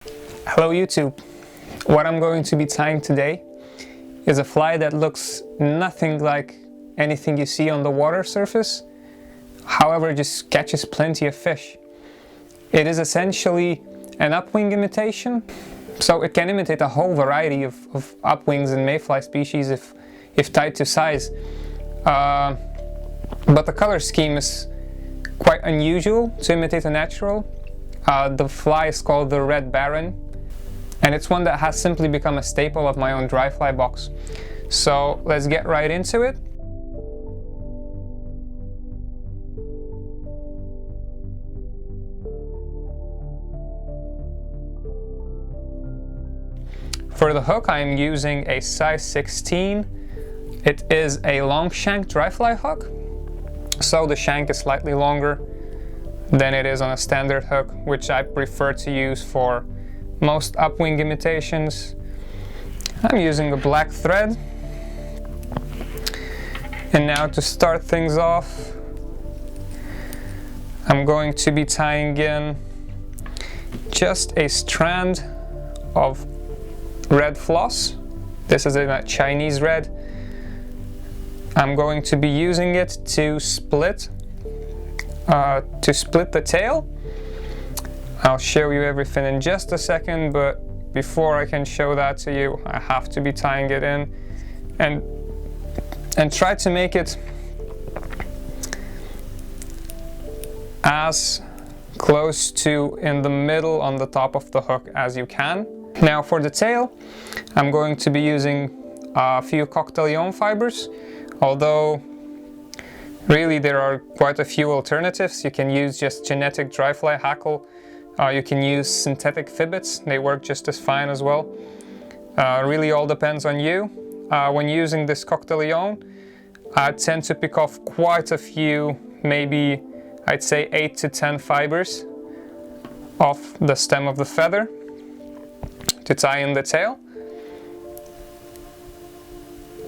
Hello YouTube! What I'm going to be tying today is a fly that looks nothing like anything you see on the water surface, however just catches plenty of fish. It is essentially an upwing imitation, so it can imitate a whole variety of upwings and mayfly species if tied to size. But the color scheme is quite unusual to imitate a natural. The fly is called the red baron, and it's one that has simply become a staple of my own dry fly box. So let's get right into it. For the hook I am using a size 16. It is a long shank dry fly hook, so the shank is slightly longer than it is on a standard hook, which I prefer to use for most upwing imitations. I'm using a black thread, and now to start things off I'm going to be tying in just a strand of red floss. This is a Chinese red. I'm going to be using it to split the tail. I'll show you everything in just a second, but before I can show that to you, I have to be tying it in and try to make it as close to in the middle on the top of the hook as you can. Now for the tail, I'm going to be using a few cocktail yarn fibers, although really there are quite a few alternatives. You can use just genetic dry fly hackle, you can use synthetic fibbits, they work just as fine as well. Really all depends on you. When using this cocktail yarn, I tend to pick off quite a few, maybe I'd say 8 to 10 fibers off the stem of the feather to tie in the tail,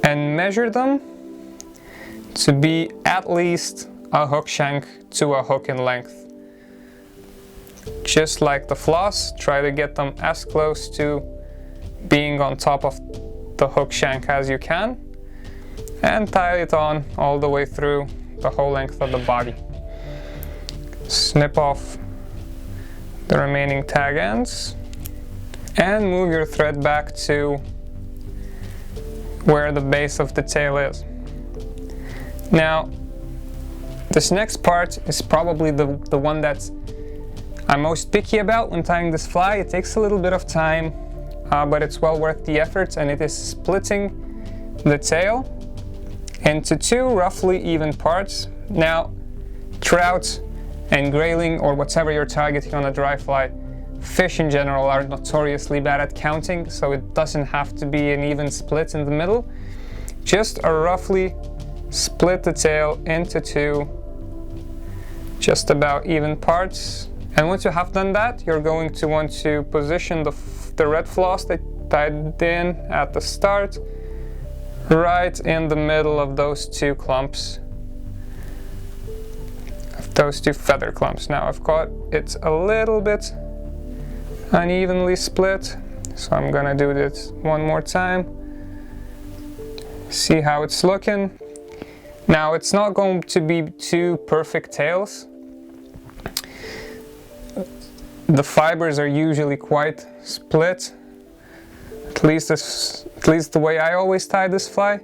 and measure them to be at least a hook shank to a hook in length. Just like the floss, try to get them as close to being on top of the hook shank as you can, and tie it on all the way through the whole length of the body. Snip off the remaining tag ends and move your thread back to where the base of the tail is. Now, this next part is probably the one that I'm most picky about when tying this fly. It takes a little bit of time, but it's well worth the effort, and it is splitting the tail into two roughly even parts. Now, trout and grayling, or whatever you're targeting on a dry fly, fish in general are notoriously bad at counting, so it doesn't have to be an even split in the middle. Just a roughly split the tail into two just about even parts. And once you have done that, you're going to want to position the red floss that tied in at the start right in the middle of those two clumps, those two feather clumps. Now I've got it a little bit unevenly split, so I'm gonna do this one more time. See how it's looking. Now it's not going to be two perfect tails. The fibers are usually quite split, at least the way I always tie this fly.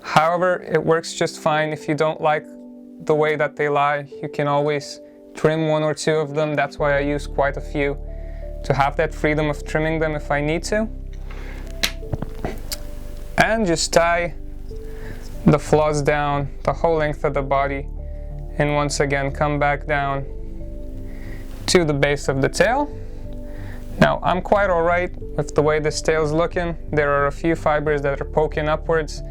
However, it works just fine. If you don't like the way that they lie, you can always trim one or two of them. That's why I use quite a few, to have that freedom of trimming them if I need to. And just tie the floss down the whole length of the body, and once again come back down to the base of the tail. Now I'm quite alright with the way this tail is looking. There are a few fibers that are poking upwards,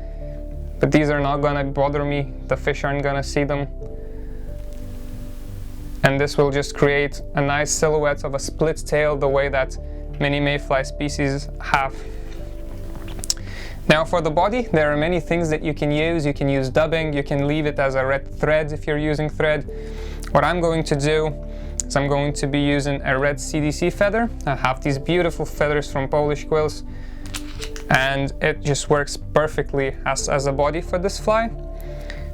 but these are not gonna bother me. The fish aren't gonna see them, and this will just create a nice silhouette of a split tail, the way that many mayfly species have. Now for the body, there are many things that you can use. You can use dubbing, you can leave it as a red thread if you're using thread. What I'm going to do is I'm going to be using a red CDC feather. I have these beautiful feathers from Polish quills, and it just works perfectly as a body for this fly.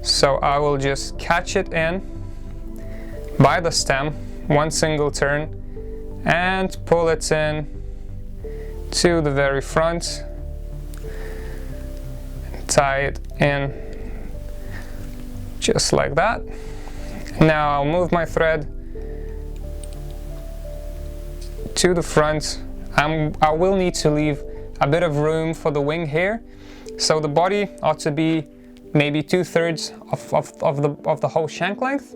So I will just catch it in by the stem, one single turn, and pull it in to the very front, tie it in just like that. Now I'll move my thread to the front. I will need to leave a bit of room for the wing here, so the body ought to be maybe 2/3 of the whole shank length.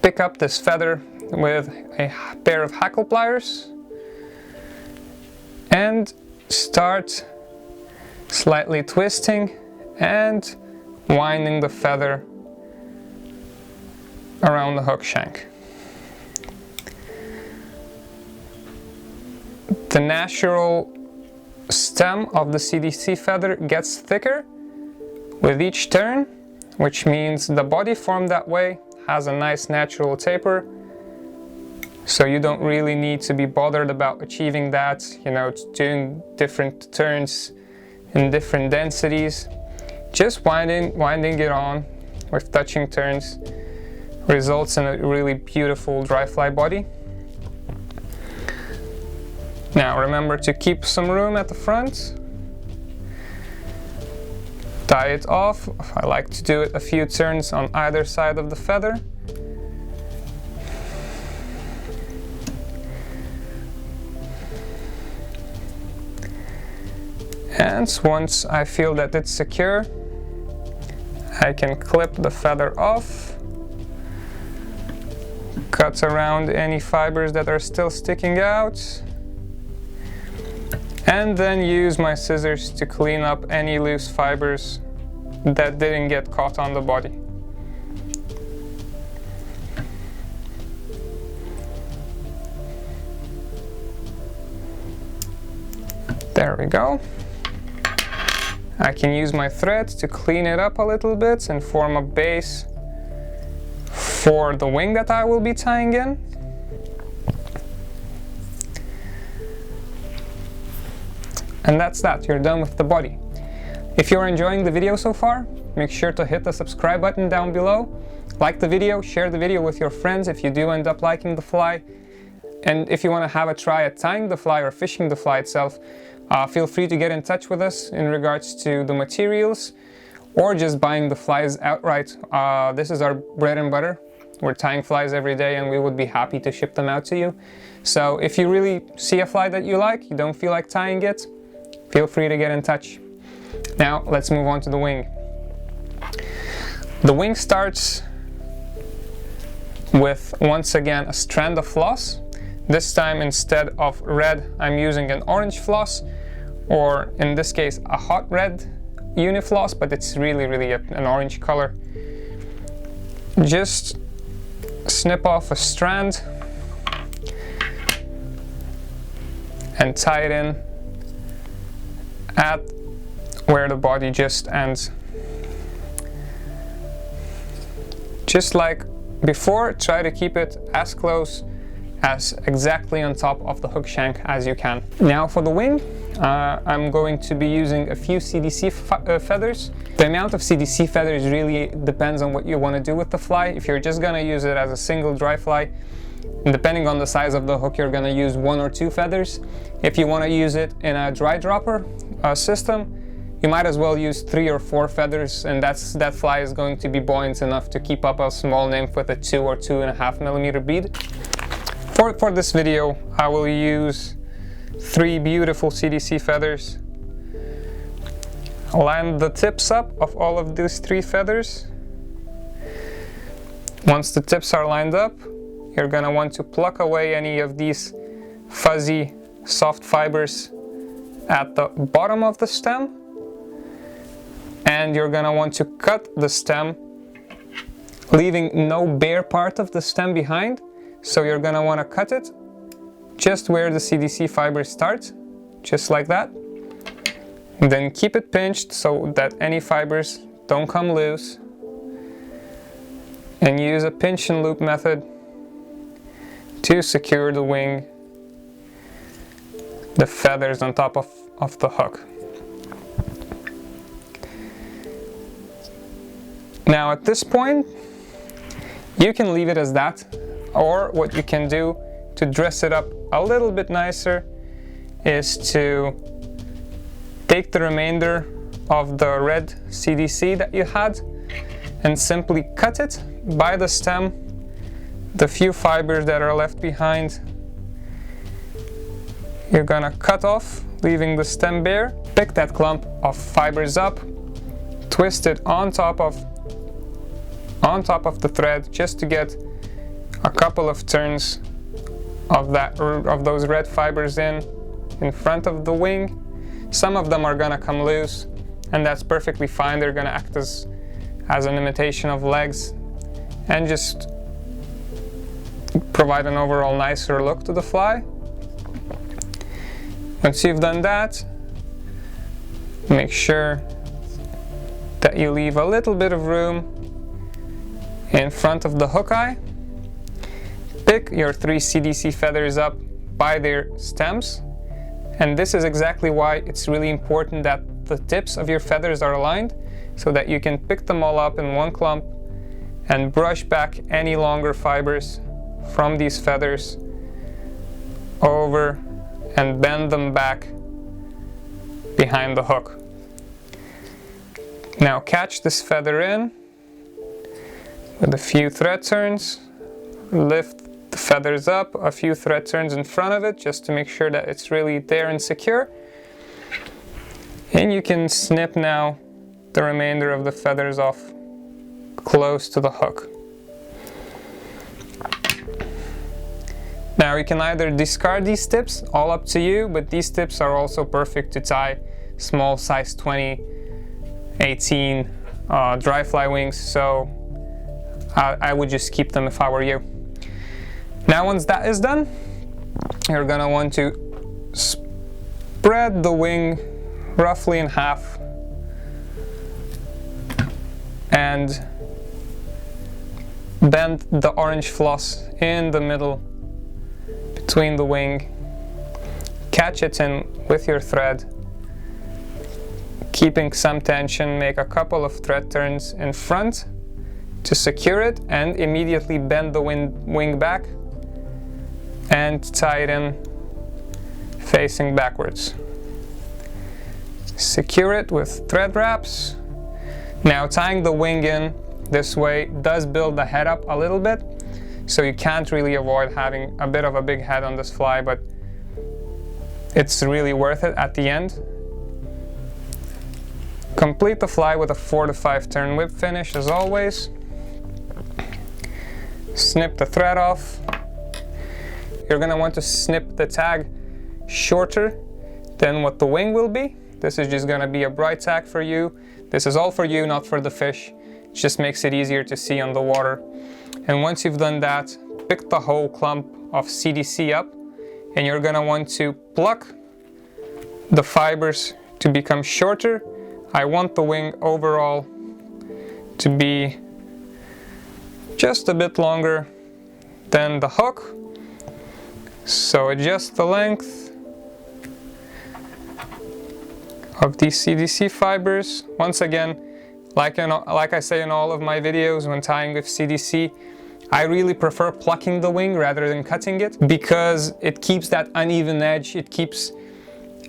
Pick up this feather with a pair of hackle pliers and start slightly twisting and winding the feather around the hook shank. The natural stem of the CDC feather gets thicker with each turn, which means the body formed that way has a nice natural taper, so you don't really need to be bothered about achieving that, you know, doing different turns in different densities. Just winding it on with touching turns results in a really beautiful dry fly body. Now remember to keep some room at the front. Tie it off. I like to do it a few turns on either side of the feather. And once I feel that it's secure, I can clip the feather off, cut around any fibers that are still sticking out, and then use my scissors to clean up any loose fibers that didn't get caught on the body. There we go. I can use my thread to clean it up a little bit and form a base for the wing that I will be tying in. And that's that, you're done with the body. If you're enjoying the video so far, make sure to hit the subscribe button down below. Like the video, share the video with your friends if you do end up liking the fly. And if you want to have a try at tying the fly or fishing the fly itself, feel free to get in touch with us in regards to the materials or just buying the flies outright. This is our bread and butter. We're tying flies every day and we would be happy to ship them out to you. So if you really see a fly that you like, you don't feel like tying it, feel free to get in touch. Now let's move on to the wing. The wing starts with, once again, a strand of floss. This time instead of red, I'm using an orange floss, or in this case a hot red unifloss, but it's really an orange color. Just snip off a strand and tie it in at where the body just ends. Just like before, try to keep it as close as exactly on top of the hook shank as you can. Now for the wing, I'm going to be using a few CDC feathers. The amount of CDC feathers really depends on what you want to do with the fly. If you're just going to use it as a single dry fly, depending on the size of the hook, you're going to use 1 or 2 feathers. If you want to use it in a dry dropper system, you might as well use 3 or 4 feathers, and that fly is going to be buoyant enough to keep up a small nymph with a 2 or 2.5 millimeter bead. For this video, I will use 3 beautiful CDC feathers. Line the tips up of all of these 3 feathers. Once the tips are lined up, you're going to want to pluck away any of these fuzzy, soft fibers at the bottom of the stem. And you're going to want to cut the stem, leaving no bare part of the stem behind. So you're going to want to cut it just where the CDC fibers start, just like that. And then keep it pinched so that any fibers don't come loose. And use a pinch and loop method to secure the wing, the feathers on top of the hook. Now at this point, you can leave it as that, or what you can do to dress it up a little bit nicer is to take the remainder of the red CDC that you had and simply cut it by the stem, the few fibers that are left behind. You're gonna cut off, leaving the stem bare. Pick that clump of fibers up, twist it on top of the thread just to get a couple of turns of those red fibers in front of the wing. Some of them are gonna come loose, and that's perfectly fine. They're gonna act as an imitation of legs and just provide an overall nicer look to the fly. Once you've done that, make sure that you leave a little bit of room in front of the hook eye. Pick your 3 CDC feathers up by their stems, and this is exactly why it's really important that the tips of your feathers are aligned, so that you can pick them all up in one clump and brush back any longer fibers from these feathers over and bend them back behind the hook. Now catch this feather in with a few thread turns, lift the feathers up, a few thread turns in front of it just to make sure that it's really there and secure. And you can snip now the remainder of the feathers off close to the hook. Now you can either discard these tips, all up to you, but these tips are also perfect to tie small size 20, 18 dry fly wings, so I would just keep them if I were you. Now once that is done, you're gonna want to spread the wing roughly in half and bend the orange floss in the middle between the wing. Catch it in with your thread, keeping some tension. Make a couple of thread turns in front to secure it, and immediately bend the wing back and tie it in facing backwards. Secure it with thread wraps. Now tying the wing in this way does build the head up a little bit, so you can't really avoid having a bit of a big head on this fly, but it's really worth it at the end. Complete the fly with a 4 to 5 turn whip finish as always. Snip the thread off. You're gonna want to snip the tag shorter than what the wing will be. This is just gonna be a bright tag for you. This is all for you, not for the fish. It just makes it easier to see on the water. And once you've done that, pick the whole clump of CDC up, and you're gonna want to pluck the fibers to become shorter. I want the wing overall to be just a bit longer than the hook. So adjust the length of these CDC fibers. Once again, like I say in all of my videos when tying with CDC, I really prefer plucking the wing rather than cutting it, because it keeps that uneven edge. It keeps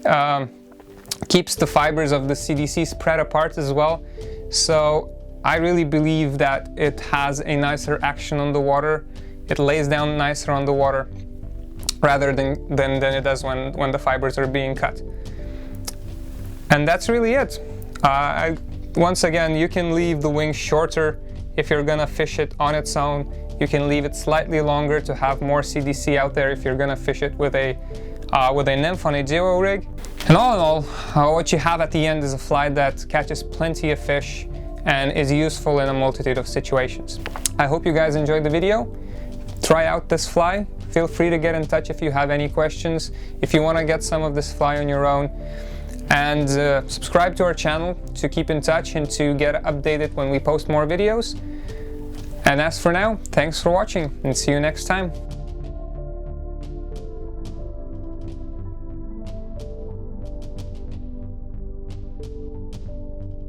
the fibers of the CDC spread apart as well. So I really believe that it has a nicer action on the water. It lays down nicer on the water rather than it does when the fibers are being cut. And that's really it. Once again, you can leave the wing shorter if you're gonna fish it on its own. You can leave it slightly longer to have more CDC out there if you're gonna fish it with a nymph on a duo rig. And all in all, what you have at the end is a fly that catches plenty of fish and is useful in a multitude of situations. I hope you guys enjoyed the video. Try out this fly. Feel free to get in touch if you have any questions, if you want to get some of this fly on your own. And subscribe to our channel to keep in touch and to get updated when we post more videos. And as for now, thanks for watching and see you next time.